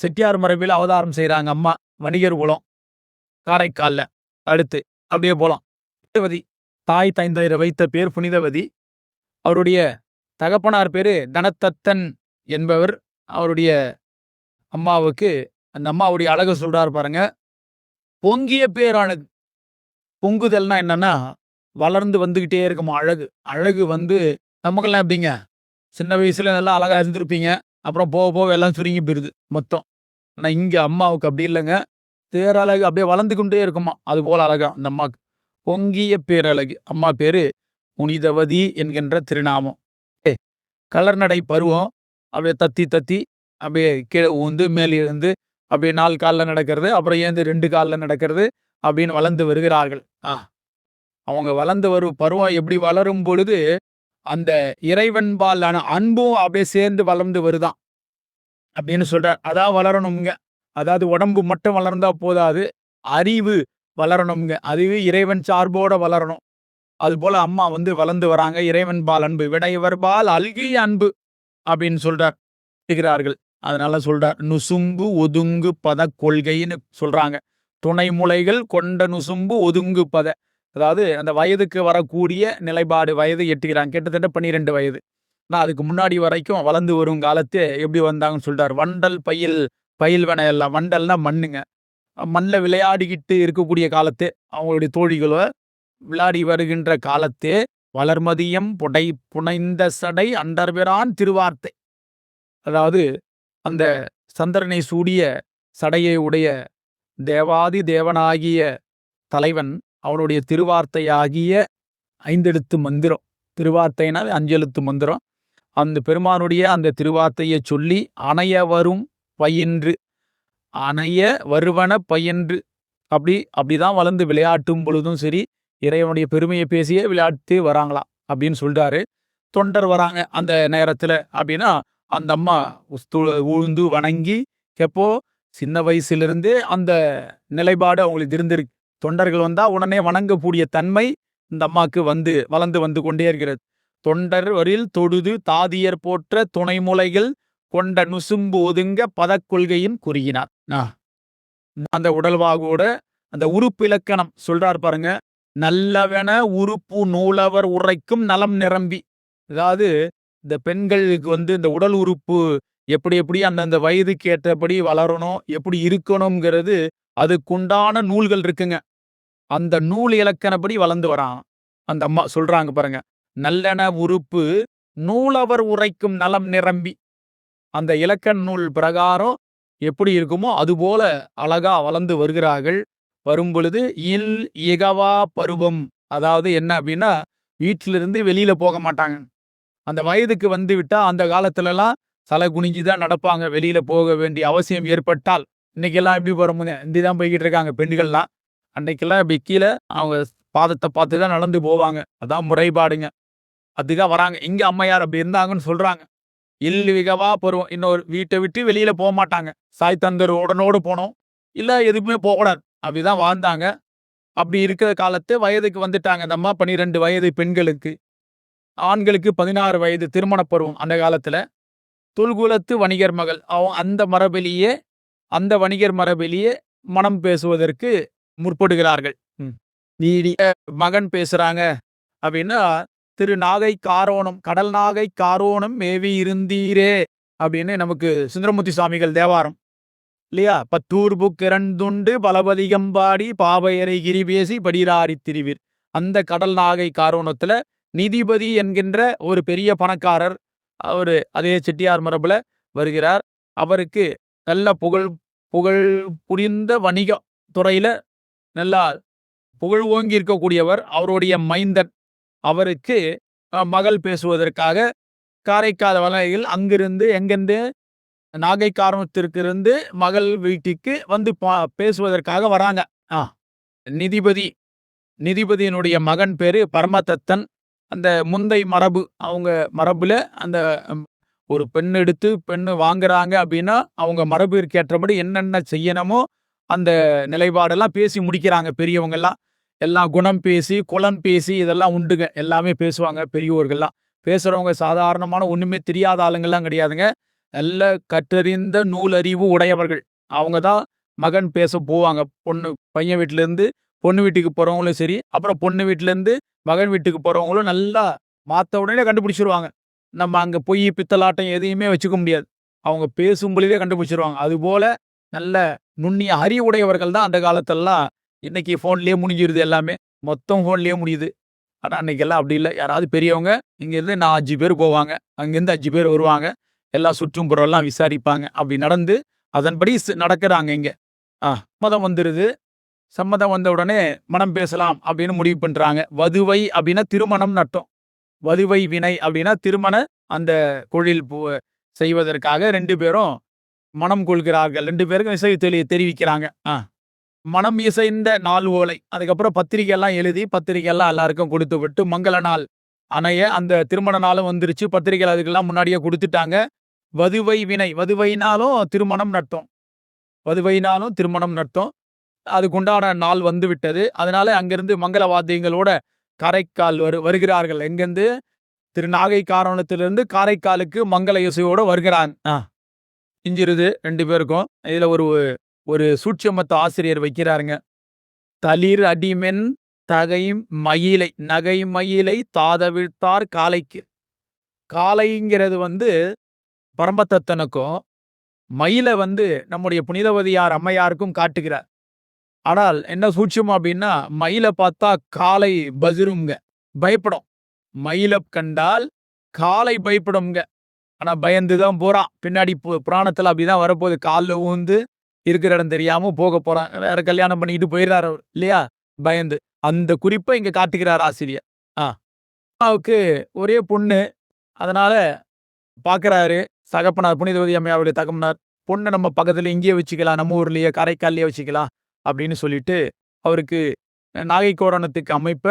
செட்டியார் மரபில் அவதாரம் செய்கிறாங்க அம்மா. வணிகர் குலம் காரைக்கால்ல. அடுத்து அப்படியே போலாம். புனிதவதி தாய் தந்தையர் வைத்த பேர் புனிதவதி. அவருடைய தகப்பனார் பேரு தனதத்தன் என்பவர். அவருடைய அம்மாவுக்கு அந்த அம்மாவுடைய அழகு சொல்றாரு பாருங்க. பொங்கிய பேரழகு. பொங்குதல்னா என்னன்னா வளர்ந்து வந்துகிட்டே இருக்குமா அழகு. அழகு வந்து நமக்கெல்லாம் எப்படிங்க, சின்ன வயசுல நல்லா அழகா இருந்திருப்பீங்க, அப்புறம் போக போக எல்லாம் சுருங்கி போயிருது மொத்தம். ஆனா இங்க அம்மாவுக்கு அப்படி இல்லைங்க. பேரழகு அப்படியே வளர்ந்து கொண்டே இருக்குமா. அது போல அழகா அந்த அம்மாவுக்கு. பொங்கிய பேரழகு. அம்மா பேரு புனிதவதி என்கின்ற திருநாமம். கலர்நடை பருவம். அப்படியே தத்தி தத்தி அப்படியே கீழே ஊந்து மேல் இருந்து அப்படியே 4 காலில் நடக்கிறது, அப்புறம் ஏந்து 2 காலில் நடக்கிறது அப்படின்னு வளர்ந்து வருகிறார்கள். அவங்க வளர்ந்து வரும் பருவம் எப்படி வளரும் பொழுது அந்த இறைவன்பாலான அன்பும் அப்படியே சேர்ந்து வளர்ந்து வருதான் அப்படின்னு சொல்றார். அதான் வளரணுங்க. அதாவது உடம்பு மட்டும் வளர்ந்தா போதாது, அறிவு வளரணுங்க. அறிவு இறைவன் சார்போட வளரணும். அது போல அம்மா வந்து வளர்ந்து வராங்க. இறைவன்பால் அன்பு, விடையவர்பால் அல்கிய அன்பு அப்படின்னு சொல்றார்கள். அதனால சொல்றார், நுசும்பு ஒதுங்கு பத கொள்கைன்னு சொல்றாங்க. துணை முலைகள் கொண்ட நுசும்பு ஒதுங்கு பத. அதாவது அந்த வயதுக்கு வரக்கூடிய நிலைப்பாடு. வயது எட்டுகிறாங்க, கிட்டத்தட்ட 12 வயது. நான் அதுக்கு முன்னாடி வரைக்கும் வளர்ந்து வரும் காலத்து எப்படி வந்தாங்கன்னு சொல்றார். வண்டல் பயில்வன எல்லாம். வண்டல்னா மண்ணுங்க. மண்ணில் விளையாடிக்கிட்டு இருக்கக்கூடிய காலத்து அவங்களுடைய தோழிகளோ விளையாடி வருகின்ற காலத்தே வளர்மதியம் புனைந்த சடை அண்டர்பிரான் திருவார்த்தை. அதாவது அந்த சந்திரனை சூடிய சடையை உடைய தேவாதி தேவனாகிய தலைவன் அவனுடைய திருவார்த்தையாகிய 5 எழுத்து மந்திரம். திருவார்த்தைனால் 5 எழுத்து மந்திரம். அந்த பெருமானுடைய அந்த திருவார்த்தையை சொல்லி அணைய வரும் பயின்று, அணைய வருவன பயின்று, அப்படிதான் வளர்ந்து விளையாட்டும் பொழுதும் சரி இறைவனுடைய பெருமையை பேசியே விளையாட்டு வராங்களாம் அப்படின்னு சொல்றாரு. தொண்டர் வராங்க அந்த நேரத்துல அப்படின்னா அந்த அம்மா உழுந்து வணங்கி, எப்போ சின்ன வயசுலேருந்தே அந்த நிலைப்பாடு அவங்களுக்கு இருந்திருக்கு. தொண்டர்கள் வந்தா உடனே வணங்கக்கூடிய தன்மை இந்த அம்மாவுக்கு வளர்ந்து வந்து கொண்டே இருக்கிறது. தொண்டர் வரில் தொழுது தாதியர் போற்ற துணைமுலைகள் கொண்ட நுசும்பு ஒதுங்க பதக்கொள்கையின் குறியினார். அந்த உடல்வாகோட அந்த உறுப்பு இலக்கணம் சொல்றார் பாருங்க. நல்லவென உறுப்பு நூலவர் உரைக்கும் நலம் நிரம்பி. அதாவது இந்த பெண்களுக்கு வந்து இந்த உடல் உறுப்பு எப்படி அந்தந்த வயதுக்கு ஏற்றபடி வளரணும், எப்படி இருக்கணுங்கிறது அதுக்குண்டான நூல்கள் இருக்குங்க. அந்த நூல் இலக்கணப்படி வளர்ந்து வரான் அந்த அம்மா. சொல்றாங்க பாருங்க, நல்லென உறுப்பு நூலவர் உரைக்கும் நலம் நிரம்பி. அந்த இலக்கண நூல் பிரகாரம் எப்படி இருக்குமோ அதுபோல அழகா வளர்ந்து வருகிறார்கள். வரும் பொழுது இகவா பருவம். அதாவது என்ன அப்படின்னா வீட்டிலிருந்து வெளியில போக மாட்டாங்க. அந்த வயதுக்கு வந்து விட்டா அந்த காலத்துலலாம் தலை குனிஞ்சுதான் நடப்பாங்க. வெளியில போக வேண்டிய அவசியம் ஏற்பட்டால். இன்னைக்கெல்லாம் எப்படி போறோமுங்க, இந்திதான் போய்கிட்டு இருக்காங்க பெண்கள்லாம். அன்னைக்கெல்லாம் இப்படி கீழே அவங்க பாதத்தை பார்த்து தான் நடந்து போவாங்க. அதான் முறைப்பாடுங்க. அதுதான் வராங்க. இங்க அம்மையார் அப்படி இருந்தாங்கன்னு சொல்றாங்க. விகவா பருவம். இன்னொரு வீட்டை விட்டு வெளியில போக மாட்டாங்க. சாய் தந்தர் உடனோடு போனோம், இல்ல எதுவுமே போகக்கூடாது, அப்படிதான் வாழ்ந்தாங்க. அப்படி இருக்கிற காலத்து வயதுக்கு வந்துட்டாங்க அந்த அம்மா. 12 வயது பெண்களுக்கு, ஆண்களுக்கு 16 வயது திருமண பருவம் அந்த காலத்துல. தொல்குலத்து வணிகர் மகள். அந்த வணிகர் மரபிலேயே மனம் பேசுவதற்கு முற்படுகிறார்கள். நீடிய மகன் பேசுறாங்க அப்படின்னா, திரு நாகை காரோணம், கடல் நாகை காரோணம் மேவி இருந்தீரே அப்படின்னு நமக்கு சுந்தரமூர்த்தி சுவாமிகள் தேவாரம் இல்லையா. பத்தூர்பு கிரண்டுண்டு பலபதிகம்பாடி பாவையரை கிரி பேசி படிராரி திரிவீர். அந்த கடல் நாகை காரோணத்துல நிதிபதி என்கின்ற ஒரு பெரிய பணக்காரர், அவரு அதே செட்டியார் மரபுல வருகிறார். அவருக்கு நல்ல புகழ் புரிந்த வணிக துறையில நல்லா புகழ் ஓங்கி இருக்கக்கூடியவர். அவருடைய மைந்தன். அவருக்கு மகள் பேசுவதற்காக காரைக்கால் வலையில் அங்கிருந்து எங்கிருந்து நாகை காரணத்திற்கு இருந்து மகள் வீட்டுக்கு வந்து பேசுவதற்காக வராங்க. நிதிபதியினுடைய மகன் பேரு பரமதத்தன். அந்த முந்தை மரபு, அவங்க மரபுல அந்த ஒரு பெண்ணு வாங்குறாங்க அப்படின்னா அவங்க மரபிற்கு ஏற்றபடி என்னென்ன செய்யணுமோ அந்த நிலைப்பாடெல்லாம் பேசி முடிக்கிறாங்க. பெரியவங்க எல்லாம் குணம் பேசி குலம் பேசி இதெல்லாம் உண்டுங்க. எல்லாமே பேசுவாங்க பெரியவர்கள்லாம். பேசுறவங்க சாதாரணமான ஒண்ணுமே தெரியாத ஆளுங்கள்லாம் கிடையாதுங்க. நல்ல கற்றறிந்த நூலறிவு உடையவர்கள். அவங்க தான் மகன் பேச போவாங்க. பையன் வீட்லேருந்து பொண்ணு வீட்டுக்கு போறவங்களும் சரி, அப்புறம் பொண்ணு வீட்லேருந்து மகன் வீட்டுக்கு போறவங்களும் நல்லா மாத்த உடனே கண்டுபிடிச்சிருவாங்க. நம்ம அங்க பொய், பித்தலாட்டம் எதையுமே வச்சுக்க முடியாது. அவங்க பேசும் பொழுதே கண்டுபிடிச்சிருவாங்க. அதுபோல நல்ல நுண்ணிய அறிவுடையவர்கள் தான் அந்த காலத்துலலாம். இன்னைக்கு ஃபோன்லயே முடிஞ்சிருது எல்லாமே. மொத்தம் ஃபோன்லயே முடியுது. ஆனா அன்னைக்கெல்லாம் அப்படி இல்ல. யாராவது பெரியவங்க இங்கேருந்து 5 பேர் போவாங்க. அங்கேருந்து 5 பேர் வருவாங்க. எல்லாம் சுற்றும் புறம்லாம் விசாரிப்பாங்க. அப்படி நடந்து அதன்படி நடக்குறாங்க இங்க. சம்மதம் வந்துருது. சம்மதம் வந்த உடனே மணம் பேசலாம் அப்படின்னு முடிவு பண்றாங்க. வதுவை அப்படின்னா திருமணம்னு அர்த்தம். வதுவை வினை அப்படின்னா திருமண அந்த தொழில் செய்வதற்காக 2 பேரும் மனம் கொள்கிறார்கள். 2 பேருக்கும் இசை தெரிவிக்கிறாங்க. மனம் இசைந்த நாள் ஓலை. அதுக்கப்புறம் பத்திரிக்கை எல்லாம் எழுதி பத்திரிக்கை எல்லாம் எல்லாருக்கும் கொடுத்து விட்டு மங்கள நாள் அணைய அந்த திருமண நாளும் வந்துருச்சு. பத்திரிக்கை அதுக்கெல்லாம் முன்னாடியே கொடுத்துட்டாங்க. வதுவை வினை. வதுவைனாலும் திருமணம் நடத்தும். வதுவைனாலும் திருமணம் நடத்தும். அதுக்குண்டான நாள் வந்து விட்டது. அதனால அங்கிருந்து மங்கள வாத்தியங்களோட காரைக்கால் வருகிறார்கள். எங்கிருந்து? திருநாகை காரணத்திலிருந்து காரைக்காலுக்கு மங்கள இசையோட வருகிறான். இஞ்சிருது 2 பேருக்கும். இதுல ஒரு சூட்சமத்த ஆசிரியர் வைக்கிறாருங்க. தளிர் அடிமென் தகை மயிலை நகை மயிலை தாதவிழ்த்தார் காலைக்கு. காலைங்கிறது பரமதத்தனுக்கும் மயிலை நம்முடைய புனிதவதியார் அம்மையாருக்கும் காட்டுகிறார். ஆனால் என்ன சூட்சம் அப்படின்னா, மயிலை பார்த்தா காலை பசிருங்க, பயப்படும். மயிலை கண்டால் காலை பயப்படுங்க. ஆனா பயந்துதான் போறான். பின்னாடி புராணத்துல அப்படிதான் வரப்போகுது. காலில் ஊந்து இருக்கிற இடம் தெரியாம போக போறான். வேற கல்யாணம் பண்ணிட்டு போயிடுறாரு அவர் இல்லையா, பயந்து. அந்த குறிப்பை இங்க காட்டுகிறார் ஆசிரியர். அம்மாவுக்கு ஒரே பொண்ணு. அதனால பாக்குறாரு தகப்பனார், புனிதவதி அம்மையாருடைய தகப்பனார், பொண்ணை நம்ம பக்கத்துல இங்கேயே வச்சுக்கலாம், நம்ம ஊர்லயே காரைக்கால்லையே வச்சுக்கலாம் அப்படின்னு சொல்லிட்டு அவருக்கு நாகை கோரணத்துக்கு அமைப்ப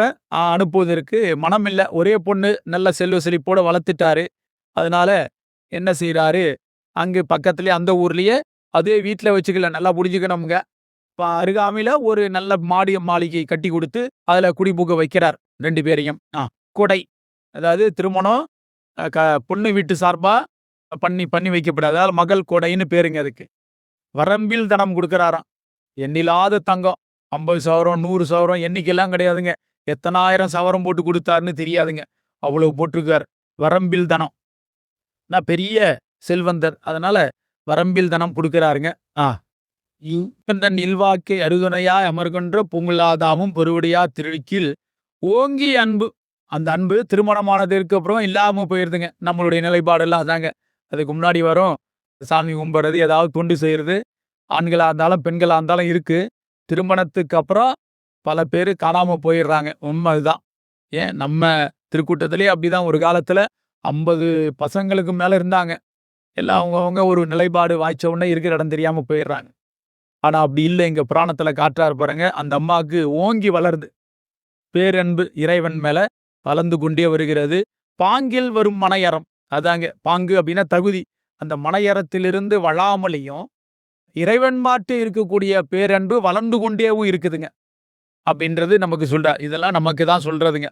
அனுப்புவதற்கு மனம் இல்லை. ஒரே பொண்ணு நல்ல செல்வ செழிப்போட வளர்த்துட்டாரு. அதனால என்ன செய்யறாரு, அங்கு பக்கத்துலயே அந்த ஊர்லயே அதே வீட்டுல வச்சுக்கல, நல்லா புரிஞ்சுக்கணுங்க. அருகாமையில ஒரு நல்ல மாளிகை கட்டி கொடுத்து அதுல குடிபுக வைக்கிறார் 2 பேரையும். கொடை, அதாவது திருமணம் பொண்ணு வீட்டு சார்பா பண்ணி வைக்கப்படாது. அதாவது மகள் கொடைன்னு பேருங்க அதுக்கு. வரம்பில் தனம் கொடுக்கிறாராம். எண்ணில்லாத தங்கம், 50 சவரம் 100 சவரம் எண்ணிக்கையெல்லாம் கிடையாதுங்க. எத்தனாயிரம் சவரம் போட்டு கொடுத்தாருன்னு தெரியாதுங்க. அவ்வளவு போட்டிருக்கார். வரம்பில் தனம். நான் பெரிய செல்வந்தர், அதனால வரம்பில் தனம் கொடுக்கிறாருங்க. இல்வாக்கை அருதுணையாய் அமர்கின்ற பொங்குலாதாமும் பொருவுடையா திருவிக்கில் ஓங்கி அன்பு. அந்த அன்பு திருமணமானதற்கு அப்புறம் இல்லாம போயிருதுங்க. நம்மளுடைய நிலைப்பாடெல்லாம் அதாங்க. அதுக்கு முன்னாடி வரும் சாமி கும்பிடுறது, ஏதாவது தொண்டு செய்யறது, ஆண்களா இருந்தாலும் பெண்களா இருந்தாலும் இருக்கு. திருமணத்துக்கு அப்புறம் பல பேர் காணாம போயிடுறாங்க. உண்மை அதுதான். ஏன் நம்ம திருக்கூட்டத்திலே அப்படிதான். ஒரு காலத்துல 50 பசங்களுக்கு மேல இருந்தாங்க. எல்லாம் அவங்கவுங்க ஒரு நிலைப்பாடு வாய்ச்ச உடனே இருக்கிற இடம் தெரியாம போயிடுறாங்க. ஆனா அப்படி இல்லை. இங்க புராணத்துல காட்டுறாரு பாருங்க. அந்த அம்மாவுக்கு ஓங்கி வளருது பேரன்பு, இறைவன் மேல வளர்ந்து கொண்டே வருகிறது. பாங்கில் வரும் மனையறம். அதாங்க பாங்கு அப்படின்னா தகுதி. அந்த மனையறத்திலிருந்து வளாமலையும் இறைவன் மாட்டு இருக்கக்கூடிய பேரன்பு வளர்ந்து கொண்டேவும் இருக்குதுங்க அப்படின்றது நமக்கு சொல்ற. இதெல்லாம் நமக்கு தான் சொல்றதுங்க.